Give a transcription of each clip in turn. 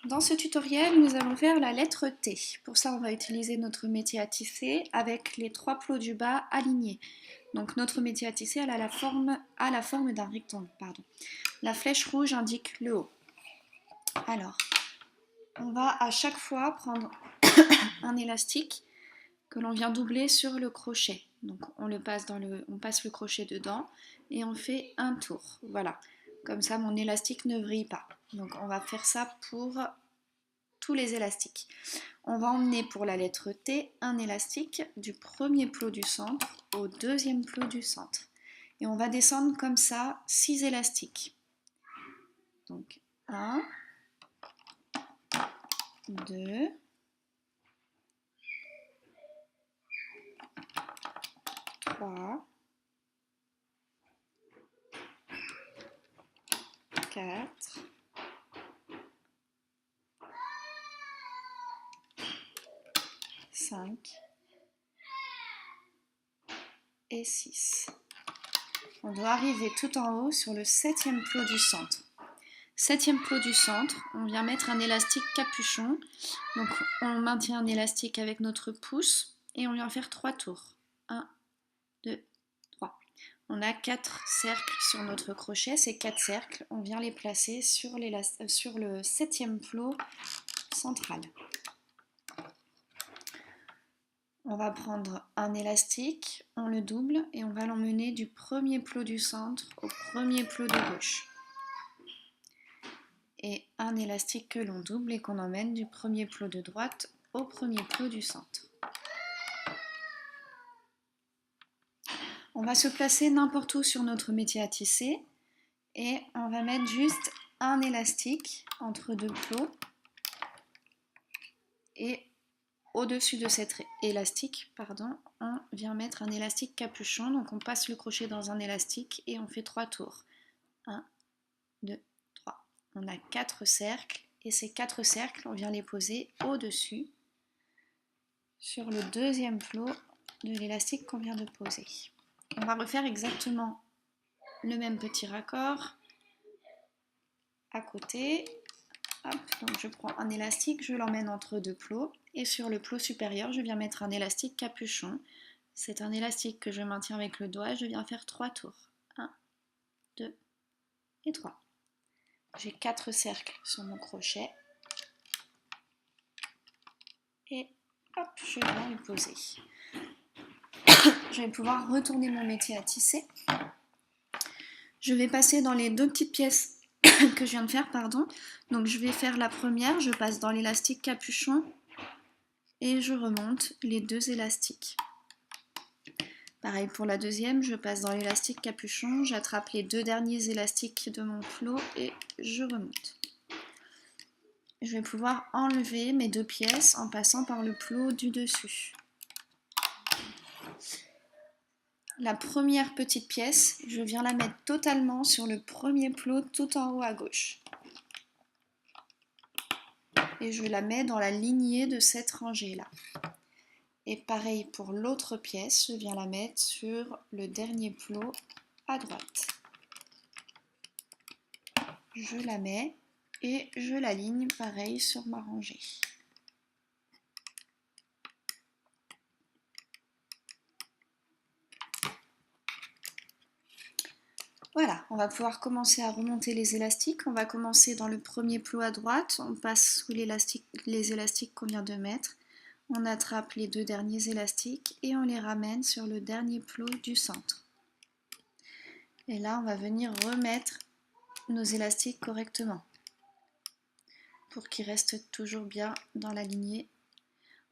Dans ce tutoriel, nous allons faire la lettre T. Pour ça, on va utiliser notre métier à tisser avec les 3 plots du bas alignés. Donc notre métier à tisser elle a la forme d'un rectangle. Pardon. La flèche rouge indique le haut. Alors, on va à chaque fois prendre un élastique que l'on vient doubler sur le crochet. Donc on passe le crochet dedans et on fait un tour. Voilà. Comme ça, mon élastique ne vrille pas. Donc on va faire ça pour tous les élastiques. On va emmener pour la lettre T un élastique du premier plot du centre au deuxième plot du centre. Et on va descendre comme ça 6 élastiques. Donc 1, 2, 3, 4, 5 et 6. On doit arriver tout en haut sur le 7e plot du centre. 7e plot du centre, on vient mettre un élastique capuchon. Donc on maintient un élastique avec notre pouce et on vient faire 3 tours. 1, 2, 3. On a 4 cercles sur notre crochet. Ces 4 cercles, on vient les placer sur le 7e plot central. On va prendre un élastique, on le double et on va l'emmener du premier plot du centre au premier plot de gauche. Et un élastique que l'on double et qu'on emmène du premier plot de droite au premier plot du centre. On va se placer n'importe où sur notre métier à tisser et on va mettre juste un élastique entre 2 plots et au-dessus de cet élastique, on vient mettre un élastique capuchon. Donc on passe le crochet dans un élastique et on fait 3 tours. 1, 2, 3. On a 4 cercles et ces 4 cercles, on vient les poser au-dessus sur le deuxième plot de l'élastique qu'on vient de poser. On va refaire exactement le même petit raccord à côté. Hop, donc je prends un élastique, je l'emmène entre 2 plots et sur le plot supérieur, je viens mettre un élastique capuchon. C'est un élastique que je maintiens avec le doigt, je viens faire 3 tours. 1, 2 et 3. J'ai 4 cercles sur mon crochet et hop, je viens les poser. Je vais pouvoir retourner mon métier à tisser. Je vais passer dans les 2 petites pièces que je viens de faire, Donc je vais faire la première, je passe dans l'élastique capuchon et je remonte les 2 élastiques. Pareil pour la deuxième, je passe dans l'élastique capuchon, j'attrape les 2 derniers élastiques de mon plot et je remonte. Je vais pouvoir enlever mes 2 pièces en passant par le plot du dessus. La première petite pièce, je viens la mettre totalement sur le premier plot tout en haut à gauche. Et je la mets dans la lignée de cette rangée-là. Et pareil pour l'autre pièce, je viens la mettre sur le dernier plot à droite. Je la mets et je l'aligne pareil sur ma rangée. Voilà, on va pouvoir commencer à remonter les élastiques. On va commencer dans le premier plot à droite, on passe sous les élastiques qu'on vient de mettre. On attrape les 2 derniers élastiques et on les ramène sur le dernier plot du centre. Et là, on va venir remettre nos élastiques correctement pour qu'ils restent toujours bien dans la lignée.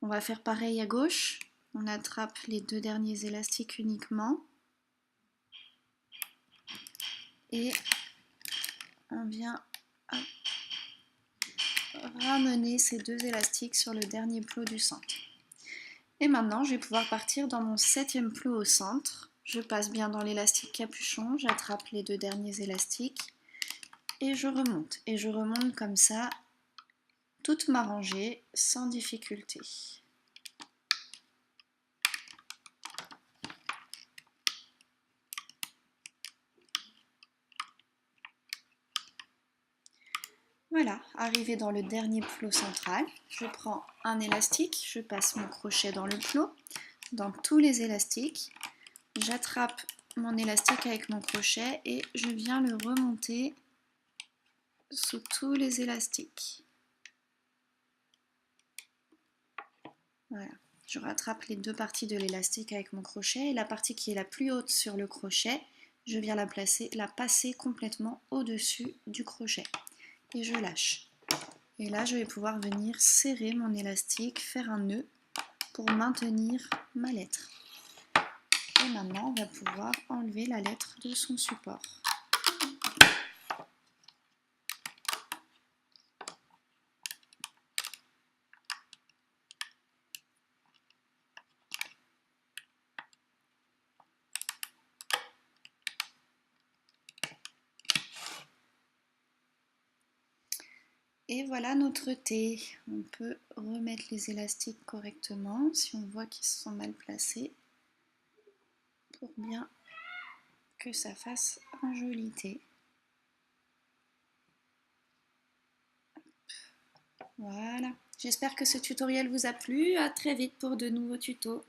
On va faire pareil à gauche. On attrape les 2 derniers élastiques uniquement. Et on vient ramener ces 2 élastiques sur le dernier plot du centre. Et maintenant, je vais pouvoir partir dans mon 7e plot au centre. Je passe bien dans l'élastique capuchon, j'attrape les 2 derniers élastiques et je remonte. Et je remonte comme ça toute ma rangée sans difficulté. Voilà, arrivé dans le dernier plot central, je prends un élastique, je passe mon crochet dans le plot, dans tous les élastiques, j'attrape mon élastique avec mon crochet et je viens le remonter sous tous les élastiques. Voilà, je rattrape les deux parties de l'élastique avec mon crochet et la partie qui est la plus haute sur le crochet, je viens la passer complètement au-dessus du crochet et je lâche. Et là, je vais pouvoir venir serrer mon élastique, faire un nœud pour maintenir ma lettre. Et maintenant, on va pouvoir enlever la lettre de son support. Et voilà notre thé. On peut remettre les élastiques correctement si on voit qu'ils sont mal placés pour bien que ça fasse un joli thé. Voilà. J'espère que ce tutoriel vous a plu. À très vite pour de nouveaux tutos.